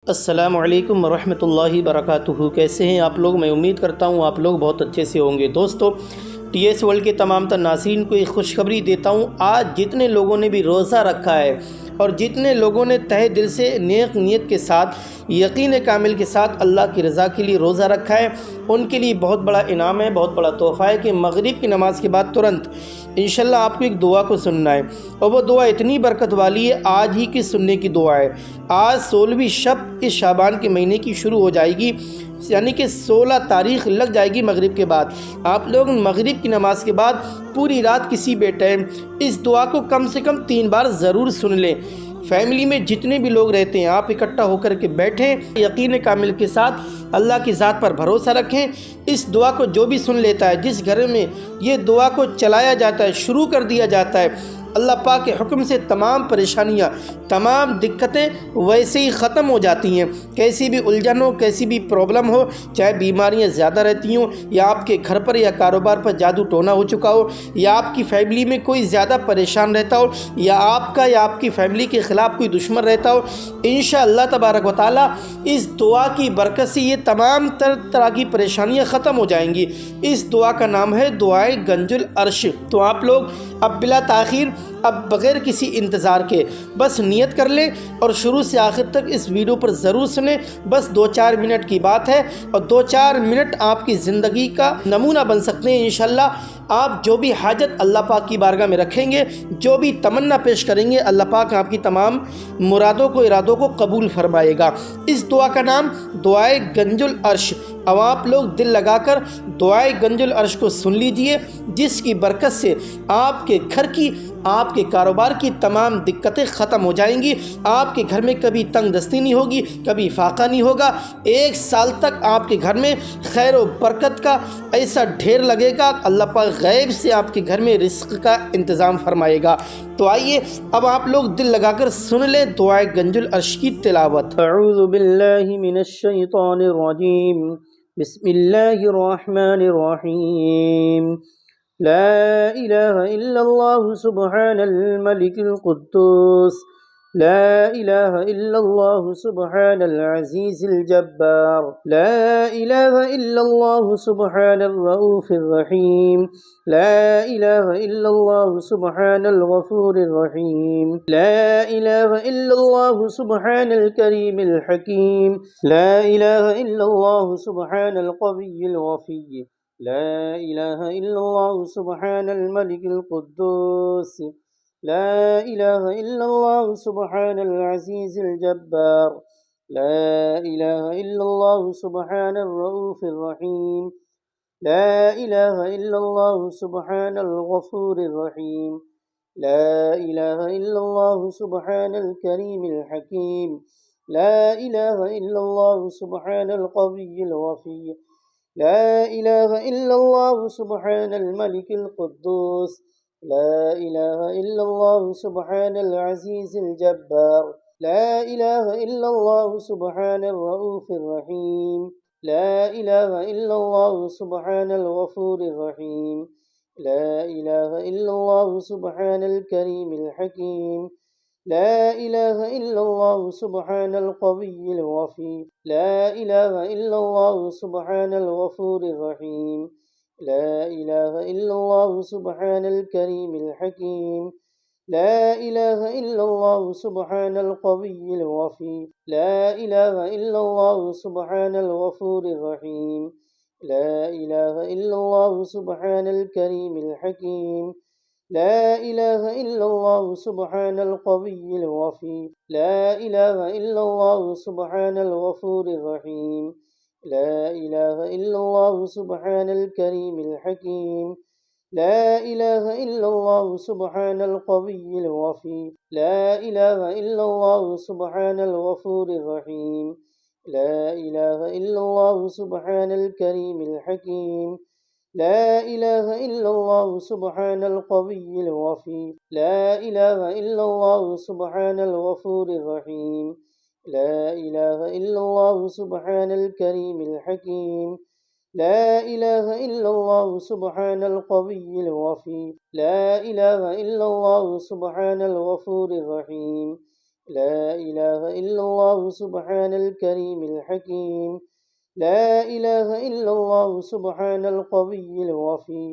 السلام علیکم ورحمۃ اللہ وبرکاتہ۔ کیسے ہیں آپ لوگ؟ میں امید کرتا ہوں آپ لوگ بہت اچھے سے ہوں گے۔ دوستو، ٹی ایس ورلڈ کے تمام تر ناظرین کو ایک خوشخبری دیتا ہوں۔ آج جتنے لوگوں نے بھی روزہ رکھا ہے اور جتنے لوگوں نے تہہ دل سے نیک نیت کے ساتھ، یقین کامل کے ساتھ اللہ کی رضا کے لیے روزہ رکھا ہے، ان کے لیے بہت بڑا انعام ہے، بہت بڑا تحفہ ہے کہ مغرب کی نماز کے بعد ترنت انشاءاللہ آپ کو ایک دعا کو سننا ہے، اور وہ دعا اتنی برکت والی ہے، آج ہی کی سننے کی دعا ہے۔ آج 16ویں شب اس شعبان کے مہینے کی شروع ہو جائے گی، یعنی کہ 16 تاریخ لگ جائے گی مغرب کے بعد۔ آپ لوگ مغرب کی نماز کے بعد پوری رات کسی بے ٹائم اس دعا کو کم سے کم 3 بار ضرور سن لیں۔ فیملی میں جتنے بھی لوگ رہتے ہیں آپ اکٹھا ہو کر کے بیٹھیں، یقین کامل کے ساتھ اللہ کی ذات پر بھروسہ رکھیں۔ اس دعا کو جو بھی سن لیتا ہے، جس گھر میں یہ دعا کو چلایا جاتا ہے، شروع کر دیا جاتا ہے، اللہ پاک کے حکم سے تمام پریشانیاں، تمام دقتیں ویسے ہی ختم ہو جاتی ہیں۔ کیسی بھی الجھن ہو، کیسی بھی پرابلم ہو، چاہے بیماریاں زیادہ رہتی ہوں، یا آپ کے گھر پر یا کاروبار پر جادو ٹونا ہو چکا ہو، یا آپ کی فیملی میں کوئی زیادہ پریشان رہتا ہو، یا آپ کا یا آپ کی فیملی کے خلاف کوئی دشمن رہتا ہو، انشاءاللہ تبارک و تعالی اس دعا کی برکت سے یہ تمام طرح کی پریشانیاں ختم ہو جائیں گی۔ اس دعا کا نام ہے دعائے گنج العرش۔ تو آپ لوگ اب بلا تاخیر، اب بغیر کسی انتظار کے بس نیت کر لیں اور شروع سے آخر تک اس ویڈیو پر ضرور سنیں۔ بس 2-4 منٹ کی بات ہے، اور 2-4 منٹ آپ کی زندگی کا نمونہ بن سکتے ہیں۔ انشاءاللہ آپ جو بھی حاجت اللہ پاک کی بارگاہ میں رکھیں گے، جو بھی تمنا پیش کریں گے، اللہ پاک آپ کی تمام مرادوں کو، ارادوں کو قبول فرمائے گا۔ اس دعا کا نام دعائے گنج العرش۔ اب آپ لوگ دل لگا کر دعائے گنج العرش کو سن لیجئے، جس کی برکت سے آپ کے گھر کی، آپ کے کاروبار کی تمام دقتیں ختم ہو جائیں گی۔ آپ کے گھر میں کبھی تنگ دستی نہیں ہوگی، کبھی فاقہ نہیں ہوگا۔ 1 سال تک آپ کے گھر میں خیر و برکت کا ایسا ڈھیر لگے گا، اللہ پاک غیب سے آپ کے گھر میں رزق کا انتظام فرمائے گا۔ تو آئیے اب آپ لوگ دل لگا کر سن لیں دعائے گنج العرش کی تلاوت۔ اعوذ باللہ من الشیطان الرجیم، بسم اللہ الرحمن الرحیم۔ لا إله إلا الله سبحان الملك القدوس، لا إله إلا الله سبحان العزيز الجبار، لا إله إلا الله سبحان الرؤوف الرحيم، لا إله إلا الله سبحان الغفور الرحيم، لا إله إلا الله سبحان الكريم الحكيم، لا إله إلا الله سبحان القوي الوفي، لا إله إلا الله سبحان الملك القدوس، لا إله إلا الله سبحان العزيز الجبار، لا إله إلا الله سبحان الرؤوف الرحيم، لا إله إلا الله سبحان الغفور الرحيم، لا إله إلا الله سبحان الكريم الحكيم، لا إله إلا الله سبحان القوي الوفي، لا إله إلا الله سبحان الملك القدوس، لا إله إلا الله سبحان العزيز الجبار، لا إله إلا الله سبحان الرؤوف الرحيم، لا إله إلا الله سبحان الغفور الرحيم، لا إله إلا الله سبحان الكريم الحكيم، لا إله إلا الله سبحان القوي الوفي، لا إله إلا الله سبحان الغفور الرحيم، لا إله إلا الله سبحان الكريم الحكيم، لا إله إلا الله سبحان القوي الوفي، لا إله إلا الله سبحان الغفور الرحيم، لا إله إلا الله سبحان الكريم الحكيم، لا إله إلا الله سبحان القوي الوفي، لا إله إلا الله سبحان الغفور الرحيم، لا إله إلا الله سبحان الكريم الحكيم، لا إله إلا الله سبحان القوي الوفي، لا إله إلا الله سبحان الغفور الرحيم، لا إله إلا الله سبحان الكريم الحكيم، لا إله إلا الله سبحان القوي الوفي، لا إله إلا الله سبحان الغفور الرحيم، لا إله إلا الله سبحان الكريم الحكيم، لا إله إلا الله سبحان القوي الوفي، لا إله إلا الله سبحان الغفور الرحيم، لا إله إلا الله سبحان الكريم الحكيم. لا إله إلا الله سبحان القوي الوفي.